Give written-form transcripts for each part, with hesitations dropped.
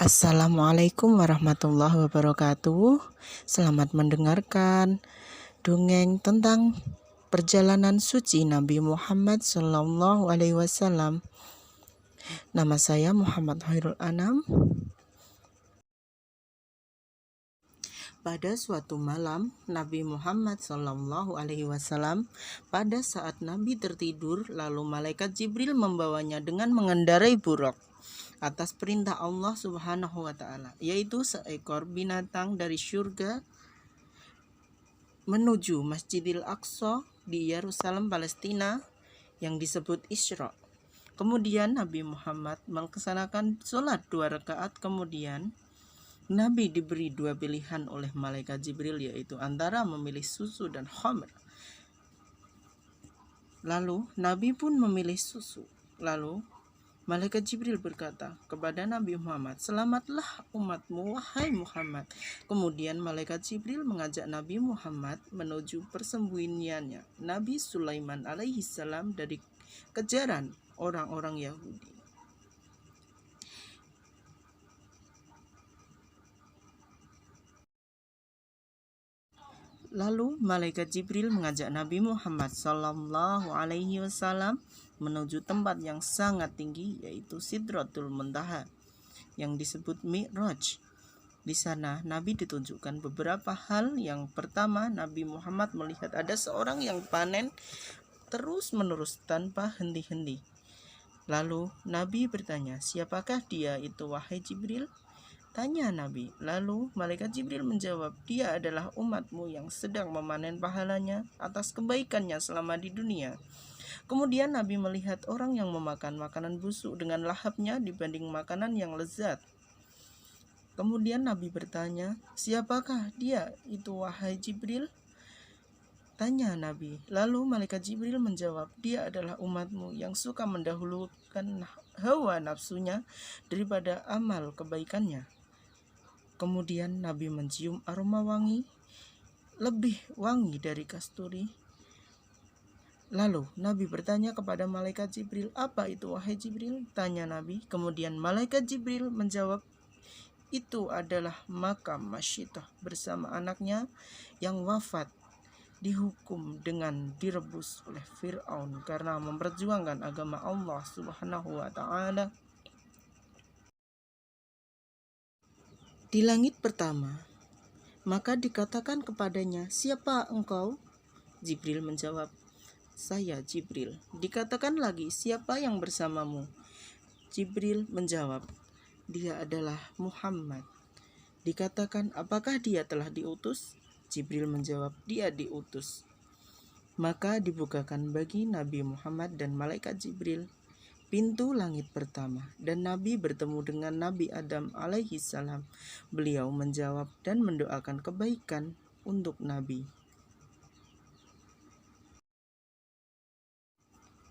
Assalamualaikum warahmatullahi wabarakatuh. Selamat mendengarkan dongeng tentang perjalanan suci Nabi Muhammad SAW. Nama saya Muhammad Khairul Anam. Pada suatu malam, Nabi Muhammad SAW, pada saat Nabi tertidur, lalu malaikat Jibril membawanya dengan mengendarai buraq atas perintah Allah Subhanahu wa Ta'ala, yaitu seekor binatang dari syurga menuju Masjidil Aqsa di Yerusalem, Palestina, yang disebut Isra. Kemudian Nabi Muhammad melaksanakan sholat 2 rakaat. Kemudian Nabi diberi 2 pilihan oleh malaikat Jibril, yaitu antara memilih susu dan khamr. Lalu Nabi pun memilih susu. Lalu malaikat Jibril berkata kepada Nabi Muhammad, "Selamatlah umatmu, wahai Muhammad." Kemudian malaikat Jibril mengajak Nabi Muhammad menuju persembunyiannya, Nabi Sulaiman alaihissalam, dari kejaran orang-orang Yahudi. Lalu malaikat Jibril mengajak Nabi Muhammad SAW menuju tempat yang sangat tinggi, yaitu Sidratul Muntaha, yang disebut Mi'raj. Di sana Nabi ditunjukkan beberapa hal. Yang pertama, Nabi Muhammad melihat ada seorang yang panen terus-menerus tanpa henti-henti. Lalu Nabi bertanya, "Siapakah dia itu, wahai Jibril?" Tanya Nabi. Lalu malaikat Jibril menjawab, "Dia adalah umatmu yang sedang memanen pahalanya atas kebaikannya selama di dunia." Kemudian Nabi melihat orang yang memakan makanan busuk dengan lahapnya dibanding makanan yang lezat. Kemudian Nabi bertanya, "Siapakah dia itu, wahai Jibril?" Tanya Nabi. Lalu malaikat Jibril menjawab, "Dia adalah umatmu yang suka mendahulukan hawa nafsunya daripada amal kebaikannya." Kemudian Nabi mencium aroma wangi, lebih wangi dari kasturi. Lalu Nabi bertanya kepada malaikat Jibril, "Apa itu, wahai Jibril?" Tanya Nabi. Kemudian malaikat Jibril menjawab, "Itu adalah makam Masyidah bersama anaknya yang wafat dihukum dengan direbus oleh Fir'aun karena memperjuangkan agama Allah Subhanahu wa Ta'ala." Di langit pertama, maka dikatakan kepadanya, "Siapa engkau?" Jibril menjawab, "Saya Jibril." Dikatakan lagi, "Siapa yang bersamamu?" Jibril menjawab, "Dia adalah Muhammad." Dikatakan, "Apakah dia telah diutus?" Jibril menjawab, "Dia diutus." Maka dibukakan bagi Nabi Muhammad dan malaikat Jibril pintu langit pertama, dan Nabi bertemu dengan Nabi Adam alaihissalam. Beliau menjawab dan mendoakan kebaikan untuk Nabi.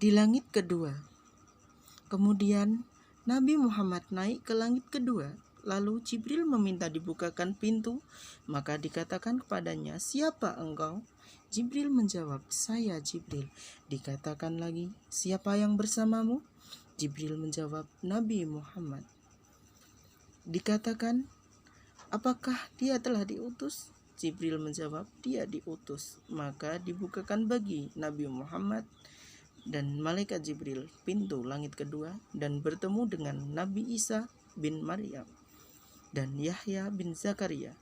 Di langit kedua, kemudian Nabi Muhammad naik ke langit kedua. Lalu Jibril meminta dibukakan pintu, maka dikatakan kepadanya, "Siapa engkau?" Jibril menjawab, "Saya Jibril." Dikatakan lagi, "Siapa yang bersamamu?" Jibril menjawab, "Nabi Muhammad." Dikatakan, "Apakah dia telah diutus?" Jibril menjawab, "Dia diutus." Maka dibukakan bagi Nabi Muhammad dan malaikat Jibril pintu langit kedua, dan bertemu dengan Nabi Isa bin Maryam dan Yahya bin Zakaria.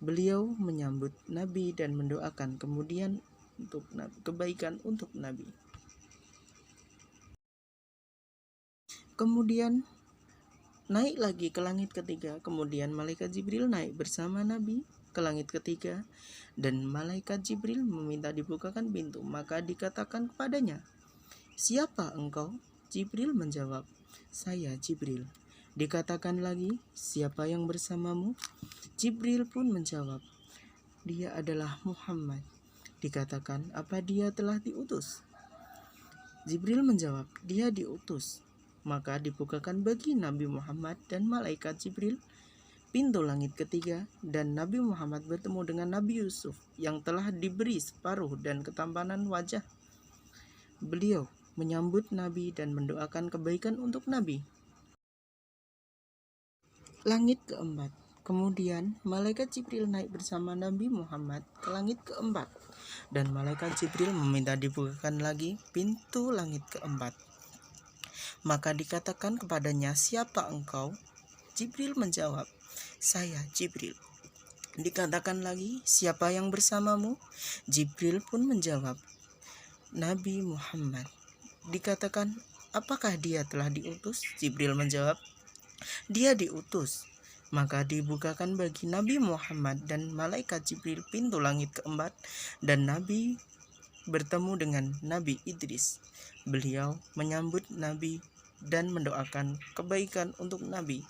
Beliau menyambut Nabi dan mendoakan kemudian untuk kebaikan untuk Nabi. Kemudian naik lagi ke langit ketiga. Kemudian malaikat Jibril naik bersama Nabi ke langit ketiga, dan malaikat Jibril meminta dibukakan pintu. Maka dikatakan kepadanya, "Siapa engkau?" Jibril menjawab, "Saya Jibril." Dikatakan lagi, "Siapa yang bersamamu?" Jibril pun menjawab, "Dia adalah Muhammad." Dikatakan, "Apa dia telah diutus?" Jibril menjawab, "Dia diutus." Maka dibukakan bagi Nabi Muhammad dan malaikat Jibril pintu langit ketiga, dan Nabi Muhammad bertemu dengan Nabi Yusuf yang telah diberi separuh dan ketampanan wajah. Beliau menyambut Nabi dan mendoakan kebaikan untuk Nabi. Langit keempat. Kemudian malaikat Jibril naik bersama Nabi Muhammad ke langit keempat, dan malaikat Jibril meminta dibukakan lagi pintu langit keempat. Maka dikatakan kepadanya, "Siapa engkau?" Jibril menjawab, "Saya Jibril." Dikatakan lagi, "Siapa yang bersamamu?" Jibril pun menjawab, "Nabi Muhammad." Dikatakan, "Apakah dia telah diutus?" Jibril menjawab, "Dia diutus." Maka dibukakan bagi Nabi Muhammad dan malaikat Jibril pintu langit keempat, dan Nabi bertemu dengan Nabi Idris. Beliau menyambut Nabi dan mendoakan kebaikan untuk Nabi.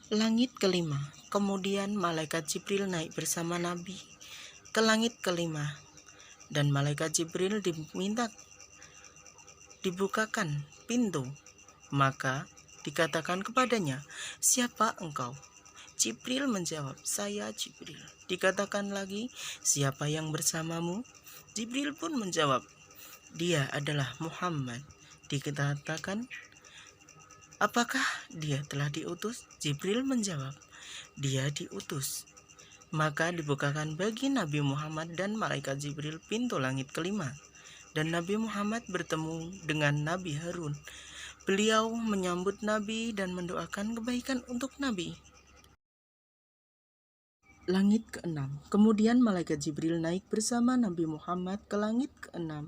Langit kelima. Kemudian malaikat Jibril naik bersama Nabi ke langit kelima, dan malaikat Jibril diminta dibukakan pintu. Maka dikatakan kepadanya, "Siapa engkau?" Jibril menjawab, "Saya Jibril." Dikatakan lagi, "Siapa yang bersamamu?" Jibril pun menjawab, "Dia adalah Muhammad." Dikatakan, "Apakah dia telah diutus?" Jibril menjawab, "Dia diutus." Maka dibukakan bagi Nabi Muhammad dan malaikat Jibril pintu langit kelima, dan Nabi Muhammad bertemu dengan Nabi Harun. Beliau menyambut Nabi dan mendoakan kebaikan untuk Nabi. Langit keenam. Kemudian malaikat Jibril naik bersama Nabi Muhammad ke langit keenam.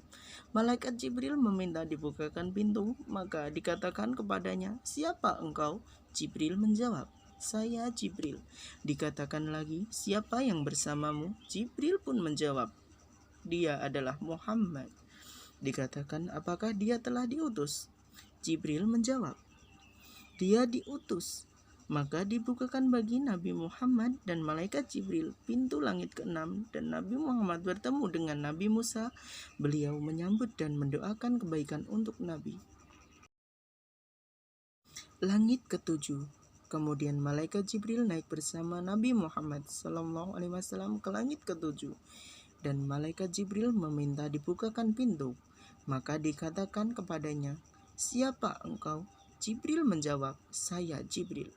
Malaikat Jibril meminta dibukakan pintu, maka dikatakan kepadanya, "Siapa engkau?" Jibril menjawab, "Saya Jibril." Dikatakan lagi, "Siapa yang bersamamu?" Jibril pun menjawab, "Dia adalah Muhammad." Dikatakan, "Apakah dia telah diutus?" Jibril menjawab, "Dia diutus." Maka dibukakan bagi Nabi Muhammad dan malaikat Jibril pintu langit keenam, dan Nabi Muhammad bertemu dengan Nabi Musa. Beliau menyambut dan mendoakan kebaikan untuk Nabi. Langit ketujuh. Kemudian malaikat Jibril naik bersama Nabi Muhammad SAW ke langit ketujuh, dan malaikat Jibril meminta dibukakan pintu. Maka dikatakan kepadanya, "Siapa engkau?" Jibril menjawab, "Saya Jibril."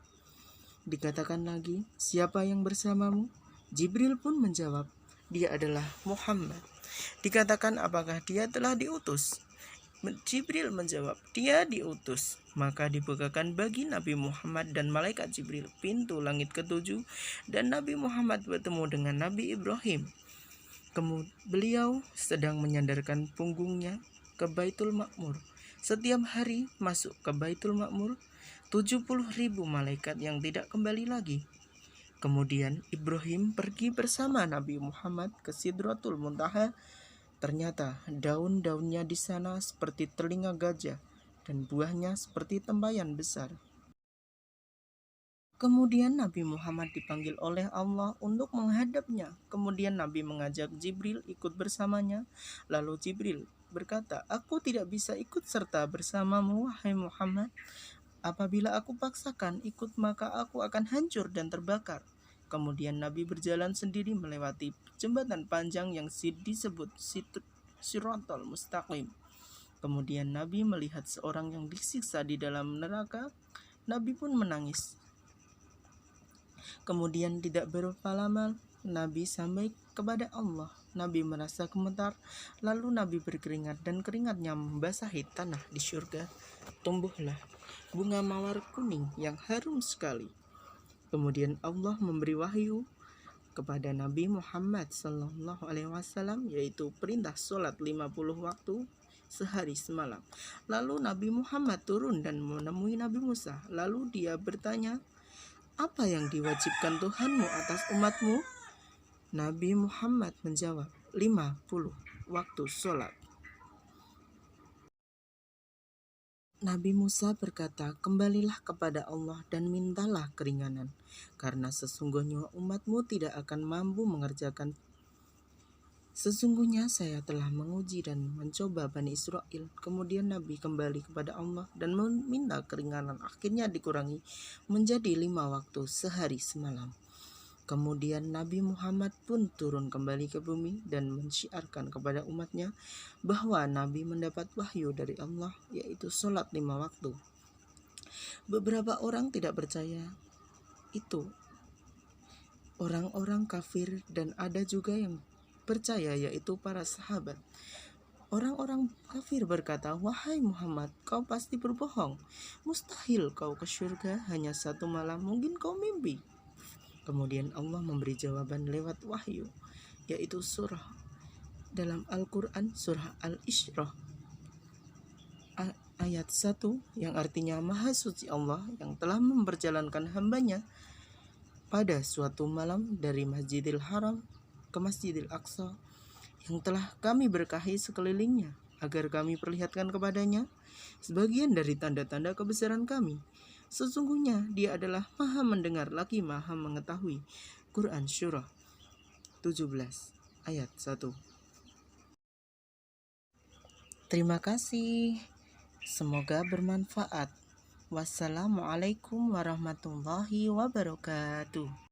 Dikatakan lagi, "Siapa yang bersamamu?" Jibril pun menjawab, "Dia adalah Muhammad." Dikatakan, "Apakah dia telah diutus?" Jibril menjawab, "Dia diutus." Maka dibukakan bagi Nabi Muhammad dan malaikat Jibril pintu langit ketujuh, dan Nabi Muhammad bertemu dengan Nabi Ibrahim. Kemudian beliau sedang menyandarkan punggungnya ke Baitul Ma'mur. Setiap hari masuk ke Baitul Ma'mur 70.000 malaikat yang tidak kembali lagi. Kemudian Ibrahim pergi bersama Nabi Muhammad ke Sidratul Muntaha. Ternyata daun-daunnya di sana seperti telinga gajah, dan buahnya seperti tempayan besar. Kemudian Nabi Muhammad dipanggil oleh Allah untuk menghadapnya. Kemudian Nabi mengajak Jibril ikut bersamanya. Lalu Jibril berkata, "Aku tidak bisa ikut serta bersamamu, wahai Muhammad. Apabila aku paksakan ikut, maka aku akan hancur dan terbakar." Kemudian Nabi berjalan sendiri melewati jembatan panjang yang disebut Siratal Mustaqim. Kemudian Nabi melihat seorang yang disiksa di dalam neraka. Nabi pun menangis. Kemudian tidak berapa lama Nabi sampai kepada Allah. Nabi merasa gemetar, lalu Nabi berkeringat, dan keringatnya membasahi tanah di surga. Tumbuhlah bunga mawar kuning yang harum sekali. Kemudian Allah memberi wahyu kepada Nabi Muhammad SAW, yaitu perintah sholat 50 waktu sehari semalam. Lalu Nabi Muhammad turun dan menemui Nabi Musa. Lalu dia bertanya, "Apa yang diwajibkan Tuhanmu atas umatmu?" Nabi Muhammad menjawab, 50 waktu sholat. Nabi Musa berkata, "Kembalilah kepada Allah dan mintalah keringanan, karena sesungguhnya umatmu tidak akan mampu mengerjakan. Sesungguhnya saya telah menguji dan mencoba Bani Israel." Kemudian Nabi kembali kepada Allah dan meminta keringanan. Akhirnya dikurangi menjadi 5 waktu sehari semalam. Kemudian Nabi Muhammad pun turun kembali ke bumi dan mensyiarkan kepada umatnya bahwa Nabi mendapat wahyu dari Allah, yaitu sholat 5 waktu. Beberapa orang tidak percaya itu orang-orang kafir, dan ada juga yang percaya, yaitu para sahabat. Orang-orang kafir berkata, "Wahai Muhammad, kau pasti berbohong. Mustahil kau ke surga hanya satu malam, mungkin kau mimpi." Kemudian Allah memberi jawaban lewat wahyu, yaitu surah dalam Al-Quran, surah Al-Isyrah ayat 1, yang artinya Maha Suci Allah yang telah memperjalankan hambanya pada suatu malam dari Masjidil Haram ke Masjidil Aqsa, yang telah kami berkahi sekelilingnya, agar kami perlihatkan kepadanya sebagian dari tanda-tanda kebesaran kami. Sesungguhnya dia adalah Maha mendengar lagi Maha mengetahui. Quran Surah 17 ayat 1. Terima kasih. Semoga bermanfaat. Wassalamualaikum warahmatullahi wabarakatuh.